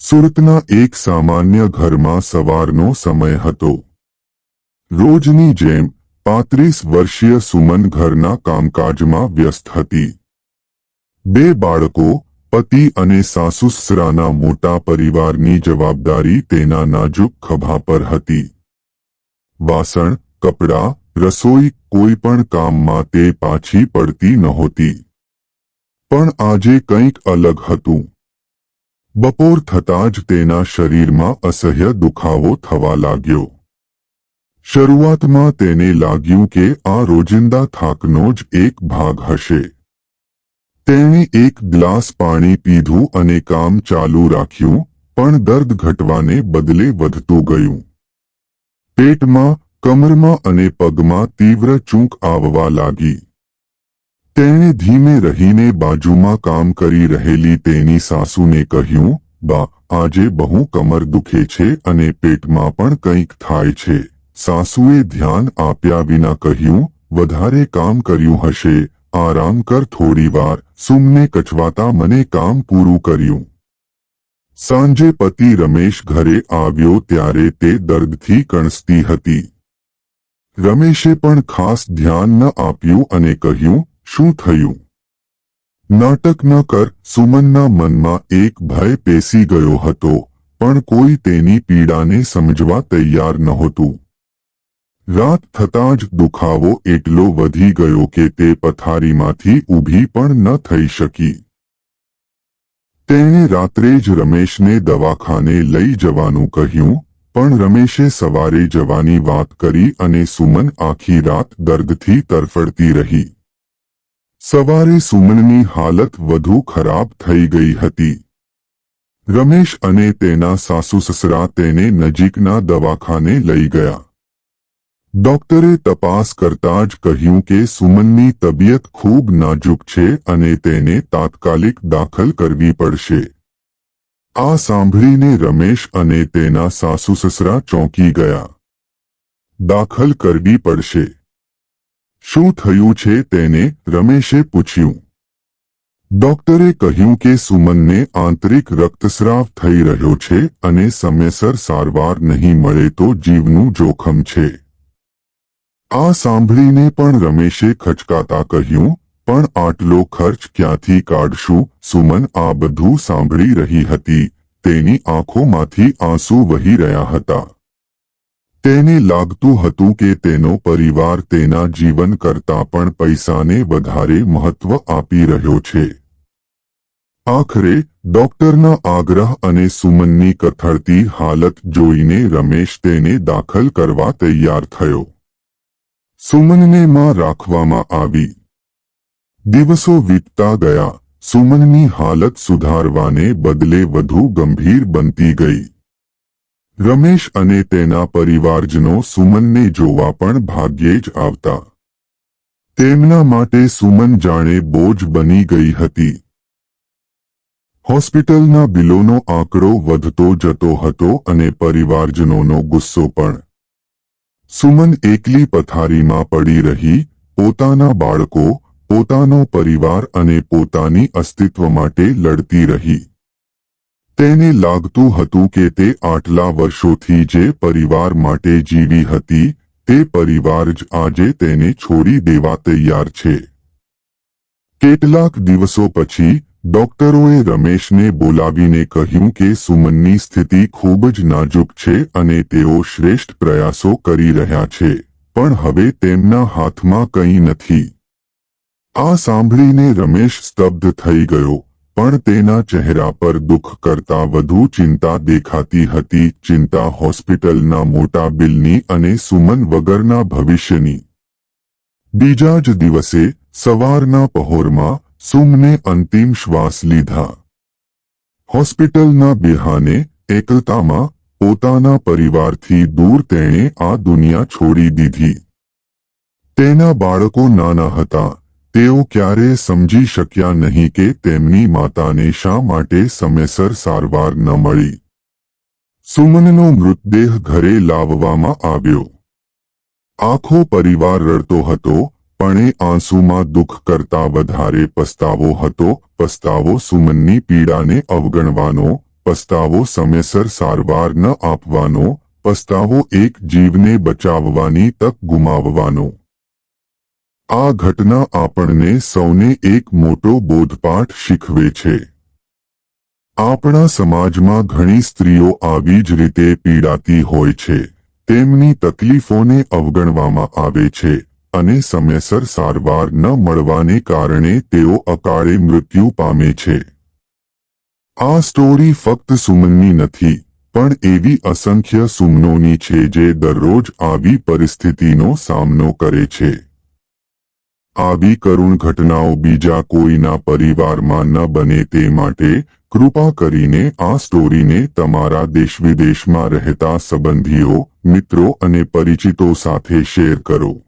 સુરતના એક સામાન્ય ઘરમાં સવારનો સમય હતો. રોજની જેમ 35 વર્ષીય સુમન ઘરના કામકાજમાં વ્યસ્ત હતી. 2 બાળકો, પતિ અને સાસુ-સસરાના મોટા પરિવારની જવાબદારી તેના નાજુક ખભા પર હતી. વાસણ, કપડાં, રસોઈ, કોઈ પણ કામમાં તે પાછી પડતી નહોતી. પણ આજે કંઈક અલગ હતું. બપોર થતાં જ તેના શરીરમાં અસહ્ય દુખાવો થવા લાગ્યો. શરૂઆતમાં તેને લાગ્યું કે આ રોજિંદા થાકનો જ એક ભાગ હશે. તેણે એક ગ્લાસ પાણી પીધું અને કામ ચાલુ રાખ્યું, પણ દર્દ ઘટવાને બદલે વધતું ગયું. પેટમાં, કમરમાં અને પગમાં તીવ્ર ચૂંક આવવા લાગી. તેણે ધીમે રહીને બાજુમાં કામ કરી રહેલી તેની સાસુને કહ્યું, "બા, આજે બહુ કમર દુખે છે અને પેટમાં પણ કંઈક થાય છે." સાસુએ ધ્યાન આપ્યા વિના કહ્યું, "વધારે કામ કર્યું હશે, આરામ કર થોડીવાર." સુમને કચવાતા મને કામ પૂરું કર્યું. સાંજે પતિ રમેશ ઘરે આવ્યો ત્યારે તે દર્દથી કણસતી હતી. રમેશે પણ ખાસ ધ્યાન ન આપ્યું અને કહ્યું, "શું થયું?" "નાટક ન કર." સુમનના મનમાં એક ભય પેસી ગયો હતો, પણ કોઈ તેની પીડાને સમજવા તૈયાર નહોતું. રાત થતાં જ દુખાવો એટલો વધી ગયો કે તે પથારીમાંથી ઊભી પણ ન થઈ શકી. તેણે રાત્રે જ રમેશને દવાખાને લઈ જવાનું કહ્યું, પણ રમેશે સવારે જવાની વાત કરી અને સુમન આખી રાત દર્દથી તરફડતી રહી. સવારે સુમનની હાલત વધુ ખરાબ થઈ ગઈ હતી. રમેશ અને તેના સાસુ-સસરા તેને નજીકના દવાખાને લઈ ગયા. ડોક્ટરે તપાસ કરતાં જ કહ્યું કે સુમનની તબિયત ખૂબ નાજુક છે અને તેને તાત્કાલિક દાખલ કરવી પડશે. આ સાંભળીને રમેશ અને તેના સાસુ-સસરા ચોંકી ગયા. દાખલ કરવી પડશે? શું થયું છે તેને? રમેશે પૂછ્યું. ડોક્ટરે કહ્યું કે સુમનને આંતરિક રક્તસ્રાવ થઈ રહ્યો છે અને સમયસર સારવાર નહીં મળે તો જીવનું જોખમ છે. આ સાંભળીને પણ રમેશે ખચકાતા કહ્યું, "પણ આટલો ખર્ચ ક્યાંથી કાઢશું?" સુમન આ બધું સાંભળી રહી હતી. તેની આંખોમાંથી આંસુ વહી રહ્યા હતા. તેને લાગતું હતું કે તેનો પરિવાર તેના જીવન કરતાં પણ પૈસાને વધારે મહત્વ આપી રહ્યો છે. આખરે ડોક્ટરના આગ્રહ અને સુમનની કથળતી હાલત જોઈને રમેશ તેને દાખલ કરવા તૈયાર થયો. સુમનને માં રાખવામાં આવી. દિવસો વીતતા ગયા. સુમનની હાલત સુધારવાને બદલે વધુ ગંભીર બનતી ગઈ. રમેશ અને તેના પરિવારજનો સુમનને જોવા પણ ભાગ્યે જ આવતા. તેમના માટે સુમન જાણે બોજ બની ગઈ હતી. હોસ્પિટલના બિલોનો આંકડો વધતો જતો હતો અને પરિવારજનોનો ગુસ્સો પણ. સુમન એકલી પથારીમાં પડી રહી, પોતાના બાળકો, પોતાનો પરિવાર અને પોતાની અસ્તિત્વ માટે લડતી રહી. તેને લાગતું હતું કે તે આટલા વર્ષોથી જે પરિવાર માટે જીવી હતી, તે પરિવાર જ આજે તેને છોડી દેવા તૈયાર છે. કેટલાક દિવસો પછી ડોક્ટરોએ રમેશને બોલાવીને કહ્યું કે સુમનની સ્થિતિ ખૂબ જ નાજુક છે અને તેઓ શ્રેષ્ઠ પ્રયાસો કરી રહ્યા છે, પણ હવે તેમના હાથમાં કંઈ નથી. આ સાંભળીને રમેશ સ્તબ્ધ થઈ ગયો, પણ તેના ચહેરા પર દુઃખ કરતાં વધુ ચિંતા દેખાતી હતી. ચિંતા હોસ્પિટલના મોટા બિલની અને સુમન વગરના ભવિષ્યની. બીજા જ દિવસે સવારના પહોરમાં સુમને અંતિમ શ્વાસ લીધા. હોસ્પિટલના બહાને, એકલતામાં, પોતાના પરિવારથી દૂર તેણે આ દુનિયા છોડી દીધી. તેના બાળકો નાના હતા. તેઓ ક્યારેય સમજી શક્યા નહીં કે તેમની માતાને શા માટે સમયસર સારવાર ન મળી. સુમનનો મૃતદેહ ઘરે લાવવામાં આવ્યો. આખો પરિવાર રડતો હતો, પણ એ આંસુમાં દુઃખ કરતાં વધારે પસ્તાવો હતો. પસ્તાવો સુમનની પીડાને અવગણવાનો, પસ્તાવો સમયસર સારવાર ન આપવાનો, પસ્તાવો એક જીવને બચાવવાની તક ગુમાવવાનો। આ ઘટના આપણને સૌને એક મોટો બોધપાઠ શીખવે છે। આપણા સમાજમાં ઘણી સ્ત્રીઓ આવી જ રીતે પીડાતી હોય છે। તેમની તકલીફોને અવગણવામાં આવે છે અને સમયસર સારવાર ન મળવાને કારણે તેઓ અકાળે મૃત્યુ પામે છે। આ સ્ટોરી ફક્ત સુમનની નથી, પણ એવી અસંખ્ય સુમનોની છે જે દરરોજ આવી પરિસ્થિતિનો સામનો કરે છે। આવી કરુણ ઘટનાઓ બીજા કોઈના પરિવારમાં ન બને તે માટે કૃપા કરીને આ સ્ટોરીને તમારા દેશ-વિદેશમાં રહેતા સંબંધીઓ, મિત્રો અને પરિચિતો સાથે શેર કરો।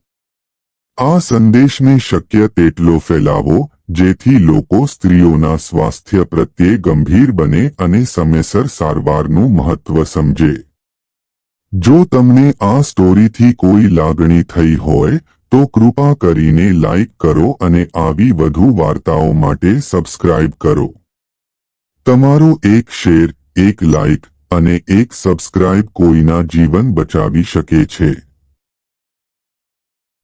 આ સંદેશને શક્ય તેટલો ફેલાવો, જેથી લોકો સ્ત્રીઓના સ્વાસ્થ્ય પ્રત્યે ગંભીર બને અને સમયસર સારવારનું મહત્વ સમજે। જો તમને આ સ્ટોરીથી કોઈ લાગણી થઈ હોય તો કૃપા કરીને લાઈક કરો અને આવી વધુ વાર્તાઓ માટે સબસ્ક્રાઇબ કરો। તમારો એક શેર, એક લાઈક અને એક સબસ્ક્રાઇબ કોઈના જીવન બચાવી શકે છે।